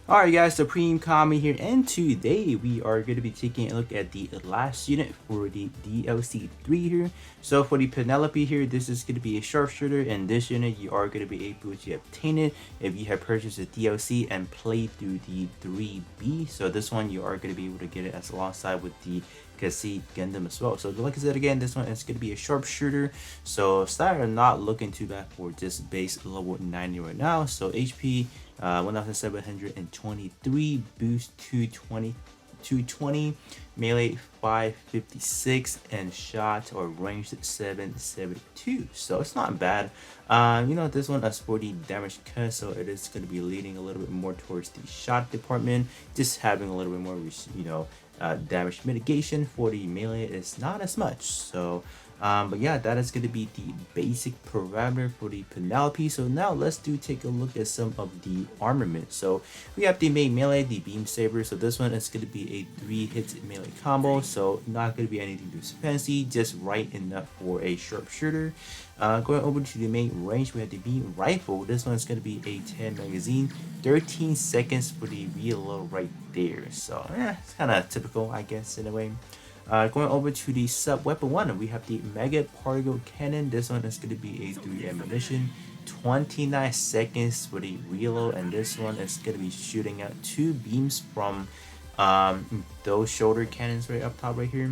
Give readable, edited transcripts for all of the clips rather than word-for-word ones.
Alright guys, so Supreme Kami here, and today we are going to be taking a look at the last unit for the DLC 3 here. So for the Penelope here, this is going to be a sharpshooter, and this unit you are going to be able to obtain it if you have purchased the DLC and played through the 3B. So this one you are going to be able to get it as alongside with the Kasi Gundam as well. So like I said again, this one is going to be a sharpshooter. So stat are not looking too bad for just base level 90 right now. So HP 1723, boost 220, melee 556, and shot or range 772. So it's not bad. This one has 40 damage cut, so it is going to be leaning a little bit more towards the shot department, just having a little bit more damage mitigation. For the melee is not as much. So but yeah, that is going to be the basic parameter for the Penelope. So now let's take a look at some of the armament. So we have the main melee, the beam saber. So this one is going to be a 3-hit melee combo, so not going to be anything too fancy, just right enough for a sharpshooter. Going over to the main range, we have the beam rifle. This one is going to be a 10 magazine, 13 seconds for the reload right there. So yeah, it's kind of typical, I guess, in a way. Going over to the sub weapon one, we have the mega particle cannon. This one is going to be a 3 ammunition, 29 seconds for the reload, and this one is going to be shooting out 2 beams from those shoulder cannons right up top right here.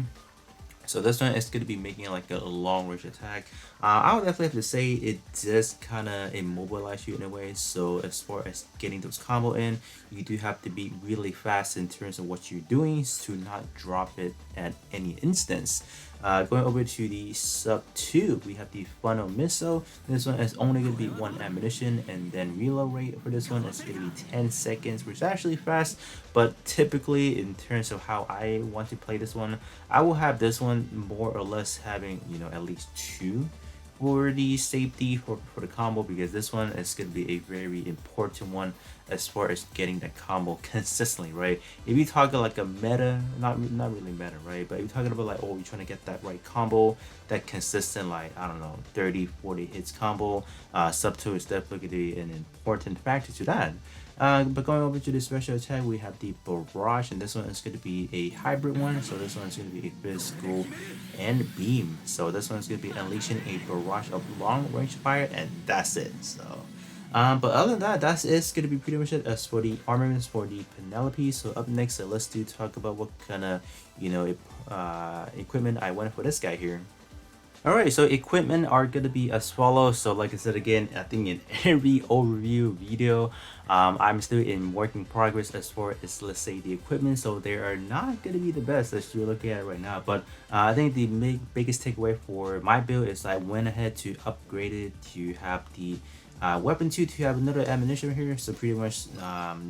So this one is going to be making like a long range attack. I would definitely have to say it does kind of immobilize you in a way. So as far as getting those combo in, you do have to be really fast in terms of what you're doing to not drop it at any instance. Going over to the sub 2, we have the funnel missile. This one is only going to be 1 ammunition, and then reload rate for this one is going to be 10 seconds, which is actually fast. But typically, in terms of how I want to play this one, I will have this one more or less having at least 2 for the safety for the combo, because this one is going to be a very important one as far as getting that combo consistently, right? If you're talking like a meta, not really meta, right? But if you're talking about like, oh, you're trying to get that right combo, that consistent, like, I don't know, 30-40 hits combo, sub 2 is definitely an important factor to that. But going over to the special attack, we have the barrage, and this one is going to be a hybrid one. So this one is going to be a physical and beam. So this one is going to be unleashing a barrage of long range fire, and that's it. So but other than that, it's going to be pretty much it as for the armaments for the Penelope. So up next, let's talk about what kind of equipment I went for this guy here. Alright, so equipment are going to be as follows. So like I said again, I think in every overview video, I'm still in working progress as far as, let's say, the equipment. So they are not going to be the best as you're looking at right now. But I think the biggest takeaway for my build is I went ahead to upgrade it to have the weapon 2 to have another ammunition here. So pretty much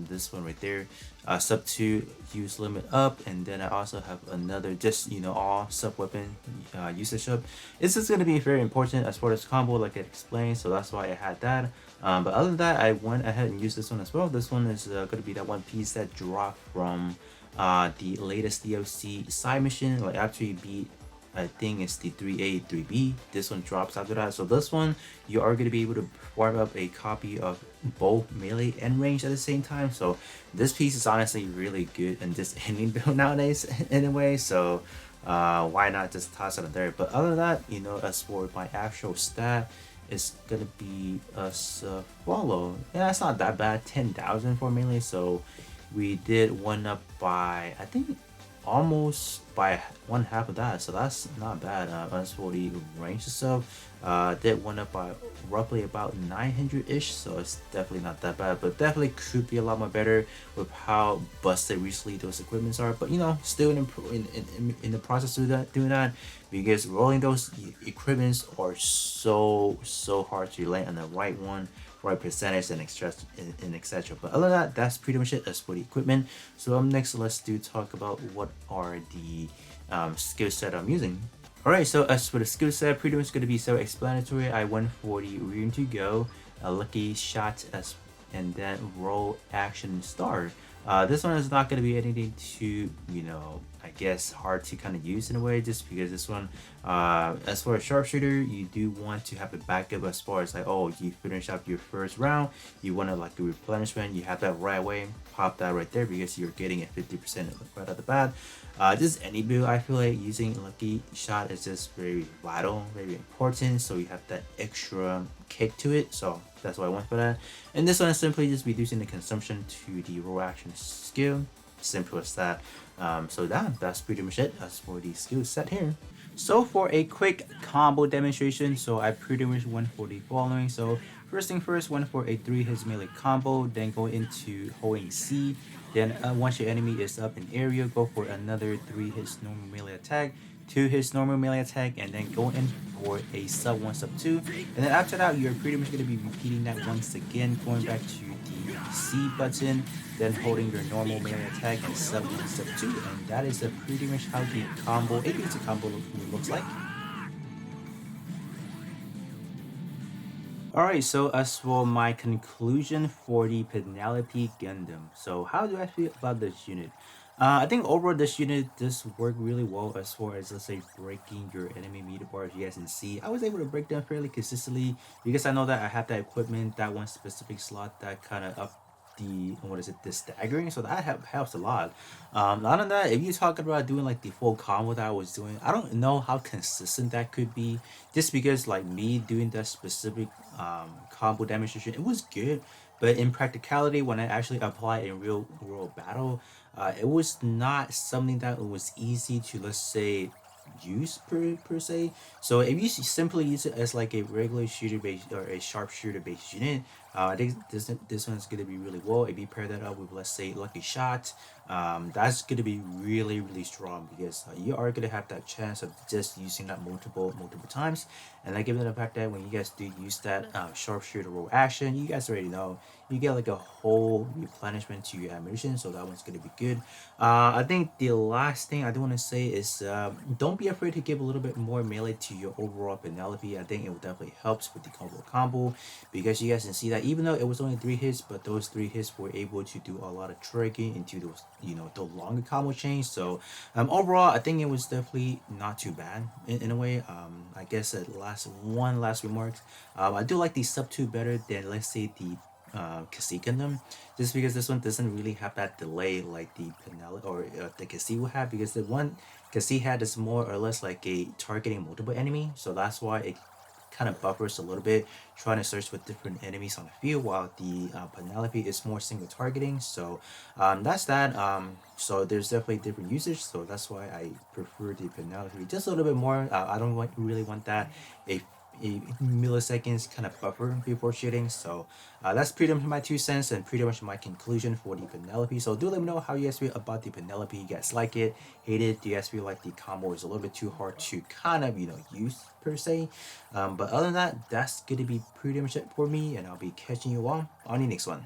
this one right there, sub 2 use limit up, and then I also have another just all sub weapon usage up. This is going to be very important as far as combo, like I explained, so that's why I had that. But other than that, I went ahead and used this one as well. This one is going to be that one piece that dropped from the latest DLC side mission, like after you beat, I think it's the 3A, 3B. This one drops after that. So this one, you are going to be able to farm up a copy of both melee and range at the same time. So this piece is honestly really good in just any build nowadays anyway. So why not just toss it in there? But other than that, as for my actual stat, it's going to be as follow. Yeah, it's not that bad. 10,000 for melee. So we did one up by, I think, almost by 1/2 of that, so that's not bad. As for the range itself, did one up by roughly about 900-ish, so it's definitely not that bad, but definitely could be a lot more better with how busted recently those equipments are. But still in the process of doing that, because rolling those equipments are so hard to land on the right one, right percentage, and etc. But other than that, that's pretty much it as for the equipment. So next, let's talk about what are the skill set I'm using. Alright, so as for the skill set, pretty much going to be self-explanatory. I went for the room to go, a lucky shot, and then roll action star. This one is not going to be anything too I guess hard to kind of use in a way, just because this one, as for a sharpshooter, you do want to have a backup as far as like, oh, you finish up your first round, you want to like a replenishment, you have that right away, pop that right there because you're getting a 50% right at the bat. Just any build, I feel like using lucky shot is just very vital, very important, so you have that extra kick to it, so that's why I went for that. And this one is simply just reducing the consumption to the roll action skill, simple as that. So that's pretty much it as for the skill set here. So for a quick combo demonstration, so I pretty much went for the following. So first thing first, went for a 3 hits melee combo, then go into holding C. Then once your enemy is up in area, go for another 3 hits normal melee attack, 2 hits normal melee attack, and then go in for a sub 1 sub 2. And then after that, you're pretty much going to be repeating that once again, going back to the C button, then holding your normal melee attack and sub 1 sub 2. And that is pretty much how the combo, a basic combo looks like. Alright, so as for my conclusion for the Penelope Gundam. So how do I feel about this unit? I think overall this unit does work really well as far as, let's say, breaking your enemy meter bars. You guys can see I was able to break them fairly consistently because I know that I have that equipment, that one specific slot that kind of up the, what is it, the staggering, so that helps a lot. Not on that, if you're talking about doing like the full combo that I was doing, I don't know how consistent that could be, just because like me doing that specific combo demonstration, it was good, but in practicality when I actually apply in real world battle, it was not something that was easy to, let's say, use per se. So if you simply use it as like a regular shooter based or a sharpshooter based unit, I think this one's gonna be really well. If you pair that up with, let's say, lucky shot, that's gonna be really strong because you are gonna have that chance of just using that multiple times. And like given the fact that when you guys do use that sharpshooter roll action, you guys already know you get like a whole replenishment to your ammunition, so that one's gonna be good. I think the last thing I do want to say is don't be afraid to give a little bit more melee to your overall Penelope. I think it will definitely helps with the combo because you guys can see that even though it was only 3 hits, but those 3 hits were able to do a lot of triggering into those, the longer combo chains. So overall, I think it was definitely not too bad in a way. I guess last remarks. I do like the sub 2 better than, let's say, the Kasi Gundam, just because this one doesn't really have that delay like the Penelope or the Kasi will have, because the one Kasi had is more or less like a targeting multiple enemy, so that's why it kind of buffers a little bit trying to search with different enemies on the field, while the Penelope is more single targeting. So that's that. So there's definitely different usage, so that's why I prefer the Penelope just a little bit more. I don't really want that a milliseconds kind of buffer before shooting. So that's pretty much my 2 cents and pretty much my conclusion for the Penelope. So do let me know how you guys feel about the Penelope. You guys like it, hate it? Do you guys feel like the combo is a little bit too hard to kind of use per se? But other than that, that's gonna be pretty much it for me, and I'll be catching you all on the next one.